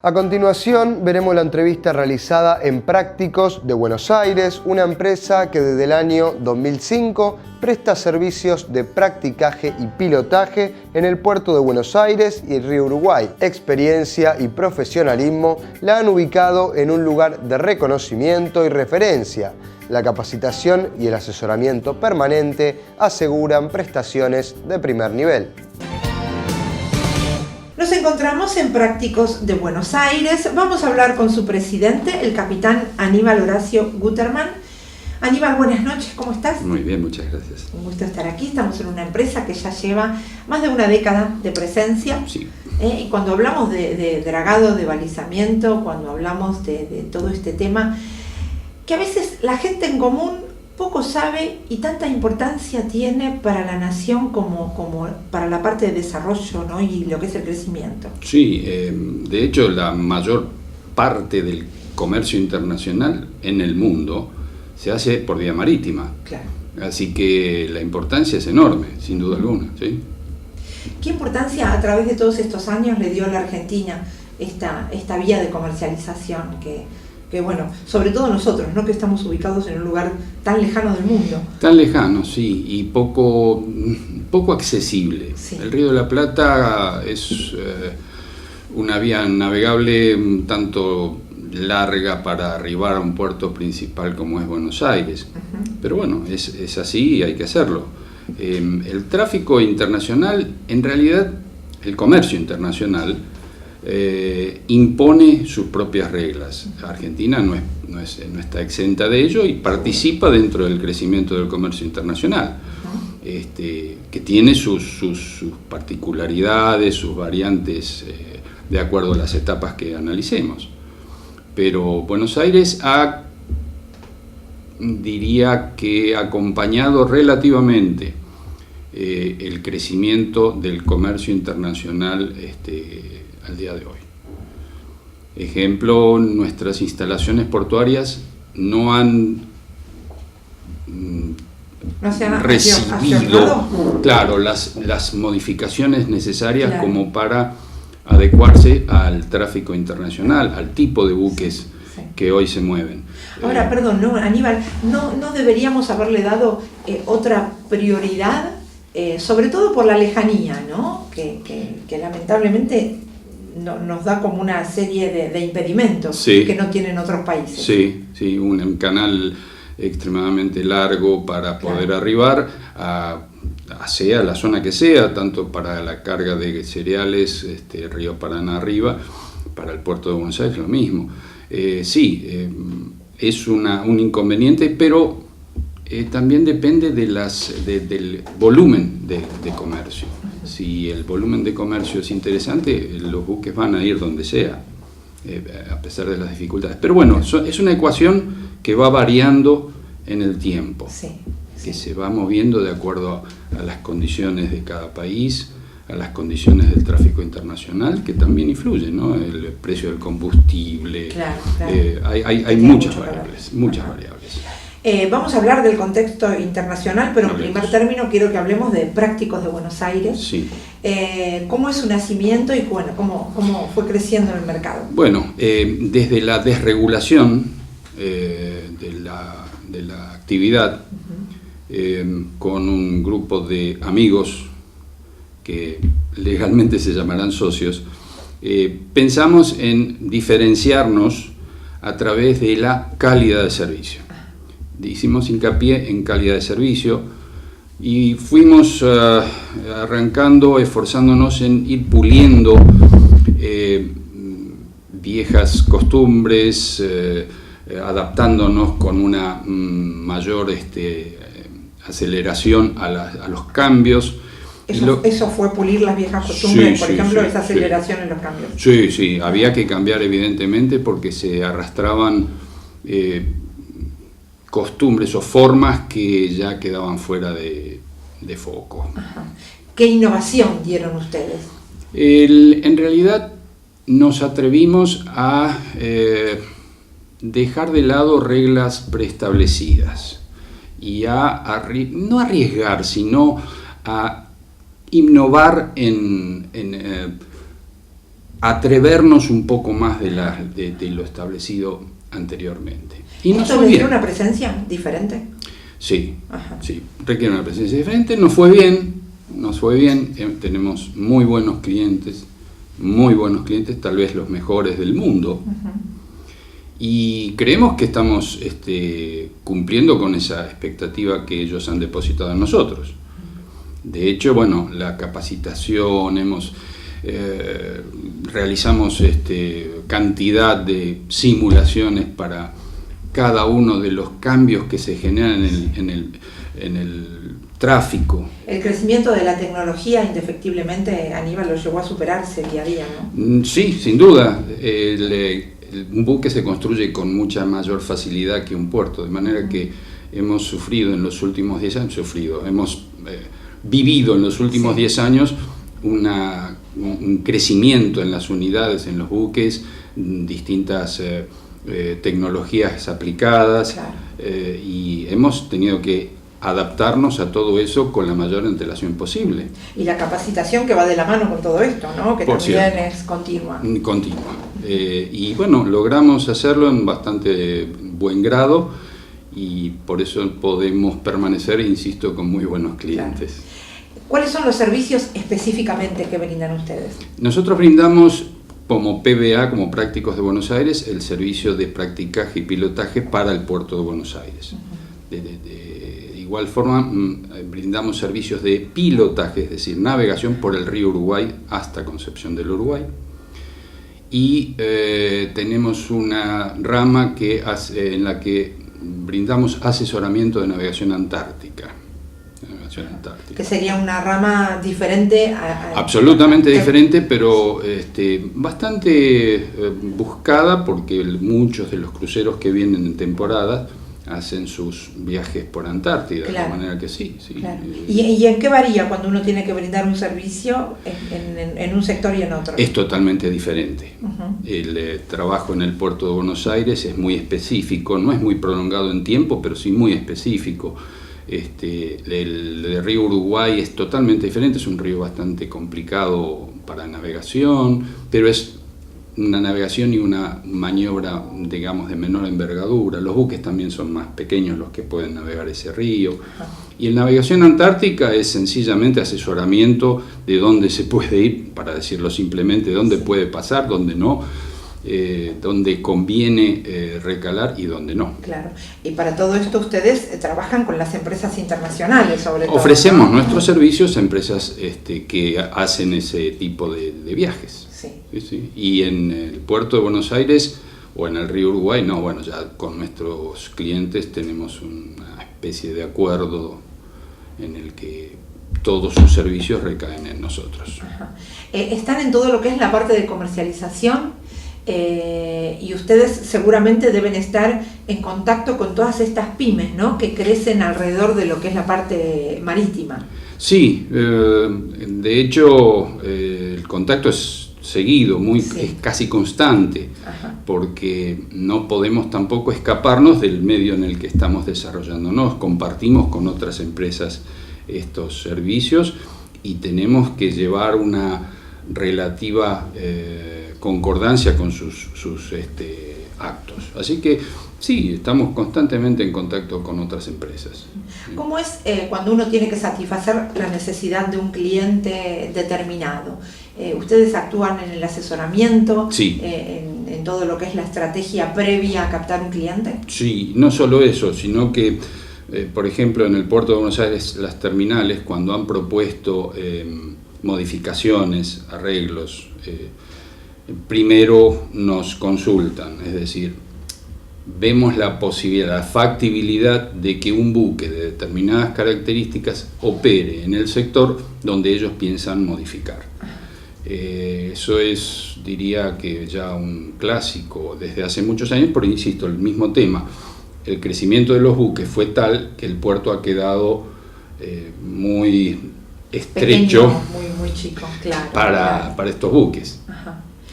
A continuación veremos la entrevista realizada en Prácticos de Buenos Aires, una empresa que desde el año 2005 presta servicios de practicaje y pilotaje en el puerto de Buenos Aires y el río Uruguay. Experiencia y profesionalismo la han ubicado en un lugar de reconocimiento y referencia. La capacitación y el asesoramiento permanente aseguran prestaciones de primer nivel. Nos encontramos en Prácticos de Buenos Aires. Vamos a hablar con su presidente, el capitán Aníbal Horacio Guterman. Aníbal, buenas noches, ¿cómo estás? Muy bien, muchas gracias. Un gusto estar aquí. Estamos en una empresa que ya lleva más de una década de presencia. Sí. Y cuando hablamos de dragado, de balizamiento, cuando hablamos de todo este tema, que a veces la gente en común poco sabe y tanta importancia tiene para la nación como para la parte de desarrollo, ¿no? Y lo que es el crecimiento. Sí, de hecho la mayor parte del comercio internacional en el mundo se hace por vía marítima. Claro. Así que la importancia es enorme, sin duda alguna, ¿sí? ¿Qué importancia a través de todos estos años le dio a la Argentina esta vía de comercialización que bueno, sobre todo nosotros, ¿no? Que estamos ubicados en un lugar tan lejano del mundo? Tan lejano, sí, y poco accesible. Sí. El Río de la Plata es una vía navegable un tanto larga para arribar a un puerto principal como es Buenos Aires. Pero bueno, es así y hay que hacerlo. El tráfico internacional, en realidad, el comercio internacional, impone sus propias reglas. Argentina no está exenta de ello y participa dentro del crecimiento del comercio internacional, que tiene sus particularidades, sus variantes, de acuerdo a las etapas que analicemos. Pero Buenos Aires diría que ha acompañado relativamente el crecimiento del comercio internacional al día de hoy. Ejemplo, nuestras instalaciones portuarias no han recibido, claro, las modificaciones necesarias, claro, como para adecuarse al tráfico internacional, al tipo de buques, sí, que hoy se mueven. Ahora, perdón, ¿no, Aníbal? ¿No deberíamos haberle dado otra prioridad, sobre todo por la lejanía, ¿no? Que lamentablemente nos da como una serie de impedimentos, sí, que no tienen otros países? Sí, un canal extremadamente largo para poder, claro, arribar sea la zona que sea, tanto para la carga de cereales, Río Paraná arriba, para el puerto de Buenos Aires lo mismo. Es un inconveniente, pero también depende del volumen de comercio. Si el volumen de comercio es interesante, los buques van a ir donde sea, a pesar de las dificultades. Pero bueno, es una ecuación que va variando en el tiempo, sí, que se va moviendo de acuerdo a las condiciones de cada país, a las condiciones del tráfico internacional, que también influyen, ¿no? El precio del combustible, claro. Hay muchas variables. Vamos a hablar del contexto internacional, pero en primer término quiero que hablemos de Prácticos de Buenos Aires. Sí. ¿Cómo es su nacimiento y bueno, cómo fue creciendo en el mercado? Bueno, desde la desregulación de la actividad, con un grupo de amigos que legalmente se llamarán socios, pensamos en diferenciarnos a través de la calidad de servicio. Hicimos hincapié en calidad de servicio y fuimos arrancando, esforzándonos en ir puliendo viejas costumbres, adaptándonos con una mayor aceleración a los cambios. Eso fue pulir las viejas costumbres, por ejemplo, esa aceleración en los cambios. Sí, había que cambiar evidentemente porque se arrastraban costumbres o formas que ya quedaban fuera de foco. Ajá. ¿Qué innovación dieron ustedes? En realidad nos atrevimos a dejar de lado reglas preestablecidas y no arriesgar, sino a innovar en atrevernos un poco más de lo establecido anteriormente. Y ¿Esto requiere una presencia diferente? Sí, sí, requiere una presencia diferente. Nos fue bien, tenemos muy buenos clientes, tal vez los mejores del mundo. Y creemos que estamos cumpliendo con esa expectativa que ellos han depositado en nosotros. De hecho, bueno, la capacitación, realizamos cantidad de simulaciones para cada uno de los cambios que se generan en el tráfico. El crecimiento de la tecnología, indefectiblemente, Aníbal, lo llevó a superarse día a día, ¿no? Sí, sin duda. Un buque se construye con mucha mayor facilidad que un puerto, de manera que hemos sufrido en los últimos 10 años, hemos vivido en los últimos 10 años un crecimiento en las unidades, en los buques, distintas tecnologías aplicadas, claro. Y hemos tenido que adaptarnos a todo eso con la mayor antelación posible. Y la capacitación que va de la mano con todo esto, ¿no? Que por también cierto, es continua. Continua. Y bueno, logramos hacerlo en bastante buen grado y por eso podemos permanecer, insisto, con muy buenos clientes. Claro. ¿Cuáles son los servicios específicamente que brindan ustedes? Nosotros brindamos como PBA, como Prácticos de Buenos Aires, el servicio de practicaje y pilotaje para el puerto de Buenos Aires. De igual forma, brindamos servicios de pilotaje, es decir, navegación por el río Uruguay hasta Concepción del Uruguay. Y tenemos una rama en la que brindamos asesoramiento de navegación antártica. Que sería una rama diferente absolutamente diferente, pero bastante buscada, porque muchos de los cruceros que vienen en temporada hacen sus viajes por Antártida, claro. De manera que sí. Claro. ¿Y en qué varía cuando uno tiene que brindar un servicio en un sector y en otro? Es totalmente diferente. El trabajo en el puerto de Buenos Aires es muy específico, no es muy prolongado en tiempo, pero sí muy específico. El río Uruguay es totalmente diferente, es un río bastante complicado para navegación, pero es una navegación y una maniobra, digamos, de menor envergadura. Los buques también son más pequeños los que pueden navegar ese río. Y en navegación antártica es sencillamente asesoramiento de dónde se puede ir, para decirlo simplemente, dónde puede pasar, dónde no, dónde conviene recalar y dónde no. Claro. Y para todo esto ustedes trabajan con las empresas internacionales, sobre todo. Ofrecemos nuestros servicios a empresas que hacen ese tipo de viajes. Sí. Sí. Y en el puerto de Buenos Aires o en el río Uruguay, no, bueno, ya con nuestros clientes tenemos una especie de acuerdo en el que todos sus servicios recaen en nosotros. Están en todo lo que es la parte de comercialización. Y ustedes seguramente deben estar en contacto con todas estas pymes, ¿no? Que crecen alrededor de lo que es la parte marítima. Sí, de hecho el contacto es seguido, es casi constante, porque no podemos tampoco escaparnos del medio en el que estamos desarrollándonos. Compartimos con otras empresas estos servicios y tenemos que llevar una relativa concordancia con sus actos. Así que sí, estamos constantemente en contacto con otras empresas. ¿Cómo es cuando uno tiene que satisfacer la necesidad de un cliente determinado? ¿Ustedes actúan en el asesoramiento, sí, en todo lo que es la estrategia previa a captar un cliente? Sí, no solo eso, sino que, por ejemplo, en el puerto de Buenos Aires, las terminales, cuando han propuesto modificaciones, arreglos, primero nos consultan, es decir, vemos la posibilidad, la factibilidad de que un buque de determinadas características opere en el sector donde ellos piensan modificar. Eso es, diría que ya un clásico desde hace muchos años, pero insisto, el mismo tema. El crecimiento de los buques fue tal que el puerto ha quedado muy estrecho, pequeño, muy chico, claro, para estos buques.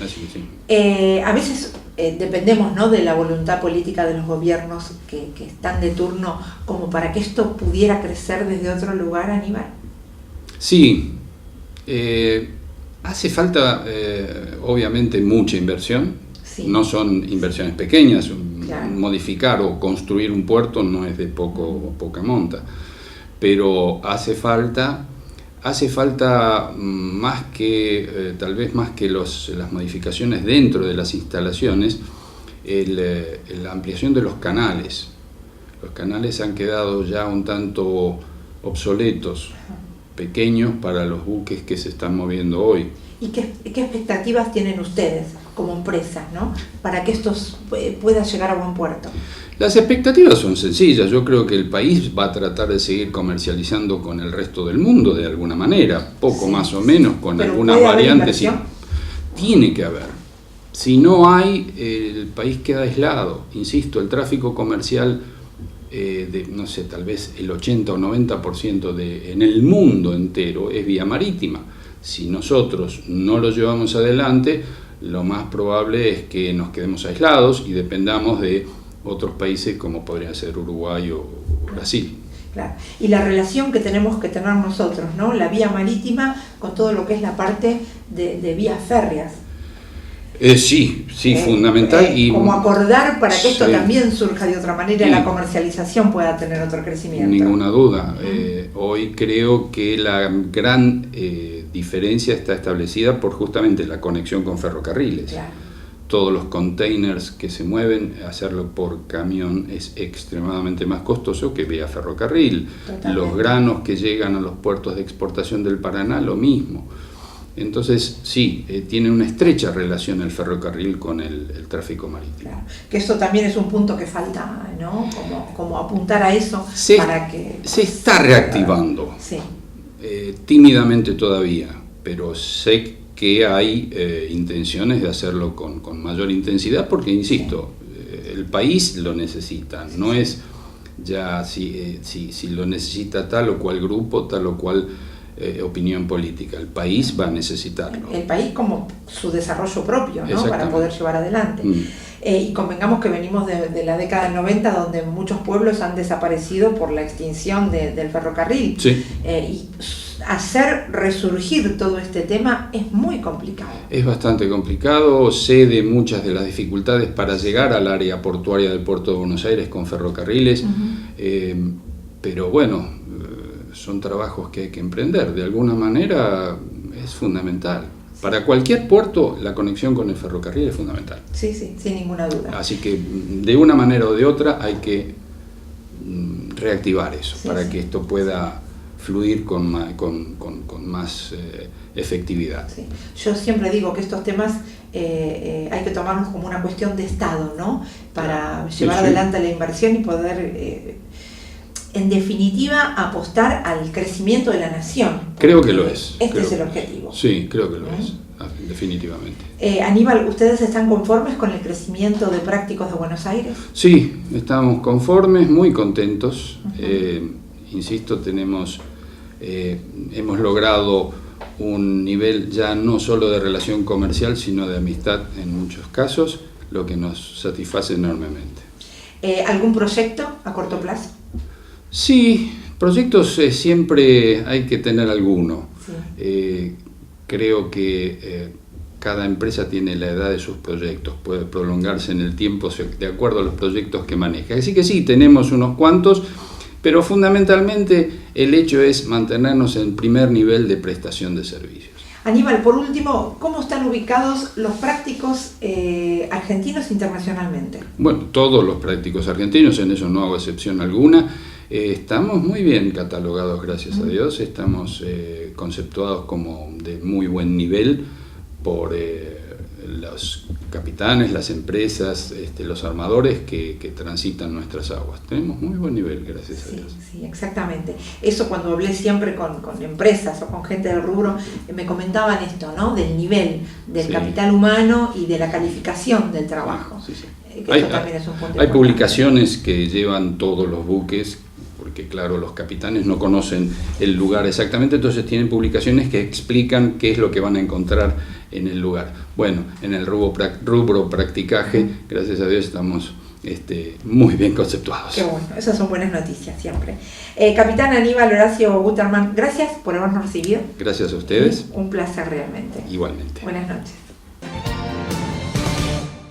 Así que sí. A veces dependemos, ¿no?, de la voluntad política de los gobiernos que están de turno, como para que esto pudiera crecer desde otro lugar, Aníbal. Sí, Hace falta, obviamente, mucha inversión. Sí. No son inversiones pequeñas. Claro. Modificar o construir un puerto no es de poca monta. Pero hace falta más que, tal vez más que las modificaciones dentro de las instalaciones, la ampliación de los canales. Los canales han quedado ya un tanto obsoletos, pequeños para los buques que se están moviendo hoy. ¿Y qué expectativas tienen ustedes como empresas, ¿no?, para que esto pueda llegar a buen puerto? Las expectativas son sencillas. Yo creo que el país va a tratar de seguir comercializando con el resto del mundo de alguna manera, poco más o menos, con algunas variantes. Tiene que haber. Si no hay, el país queda aislado. Insisto, el tráfico comercial no sé, tal vez el 80 o 90% en el mundo entero es vía marítima. Si nosotros no lo llevamos adelante, lo más probable es que nos quedemos aislados y dependamos de otros países como podrían ser Uruguay o Brasil. Claro. Y la relación que tenemos que tener nosotros, ¿no?, la vía marítima con todo lo que es la parte de vías férreas. Sí, fundamental. Y como acordar para que esto sí, también surja de otra manera, sí, la comercialización pueda tener otro crecimiento. Ninguna duda. Hoy creo que la gran diferencia está establecida por justamente la conexión con ferrocarriles. Claro. Todos los containers que se mueven, hacerlo por camión es extremadamente más costoso que vía ferrocarril. Totalmente. Los granos que llegan a los puertos de exportación del Paraná, lo mismo. Entonces, sí, tiene una estrecha relación el ferrocarril con el tráfico marítimo. Claro. Que eso también es un punto que falta, ¿no?, como apuntar a eso para que... Se está reactivando, sí, tímidamente todavía, pero sé que hay intenciones de hacerlo con mayor intensidad porque, insisto, el país lo necesita. No es ya si lo necesita tal o cual grupo, tal o cual opinión política. El país va a necesitarlo. El país como su desarrollo propio, ¿no?, para poder llevar adelante. Y convengamos que venimos de la década del 90, donde muchos pueblos han desaparecido por la extinción del ferrocarril. Sí. Y hacer resurgir todo este tema es muy complicado. Es bastante complicado. Sé de muchas de las dificultades para llegar al área portuaria del puerto de Buenos Aires con ferrocarriles, pero bueno, son trabajos que hay que emprender. De alguna manera es fundamental. Para cualquier puerto, la conexión con el ferrocarril es fundamental. Sí, sin ninguna duda. Así que, de una manera o de otra, hay que reactivar eso, para que esto pueda fluir con más efectividad. Sí. Yo siempre digo que estos temas hay que tomarlos como una cuestión de Estado, ¿no?, para llevar adelante la inversión y poder... en definitiva, apostar al crecimiento de la nación. Creo que lo es. Este es el objetivo. Sí, creo que lo es, definitivamente. Aníbal, ¿ustedes están conformes con el crecimiento de Prácticos de Buenos Aires? Sí, estamos conformes, muy contentos. Insisto, hemos logrado un nivel ya no solo de relación comercial, sino de amistad en muchos casos, lo que nos satisface enormemente. ¿Algún proyecto a corto plazo? Sí, proyectos siempre hay que tener alguno. Sí. Creo que cada empresa tiene la edad de sus proyectos, puede prolongarse en el tiempo de acuerdo a los proyectos que maneja. Así que sí, tenemos unos cuantos, pero fundamentalmente el hecho es mantenernos en primer nivel de prestación de servicios. Aníbal, por último, ¿cómo están ubicados los prácticos argentinos internacionalmente? Bueno, todos los prácticos argentinos, en eso no hago excepción alguna. Estamos muy bien catalogados, gracias a Dios. Estamos conceptuados como de muy buen nivel por los capitanes, las empresas, los armadores que transitan nuestras aguas. Tenemos muy buen nivel, gracias a Dios. Sí, exactamente. Eso cuando hablé siempre con empresas o con gente del rubro, me comentaban esto, ¿no?, del nivel, del capital humano y de la calificación del trabajo. Sí. También es un punto hay publicaciones que llevan todos los buques, porque claro, los capitanes no conocen el lugar exactamente, entonces tienen publicaciones que explican qué es lo que van a encontrar en el lugar. Bueno, en el rubro practicaje, gracias a Dios estamos muy bien conceptuados. Qué bueno, esas son buenas noticias siempre. Capitán Aníbal Horacio Guterman, gracias por habernos recibido. Gracias a ustedes. Un placer realmente. Igualmente. Buenas noches.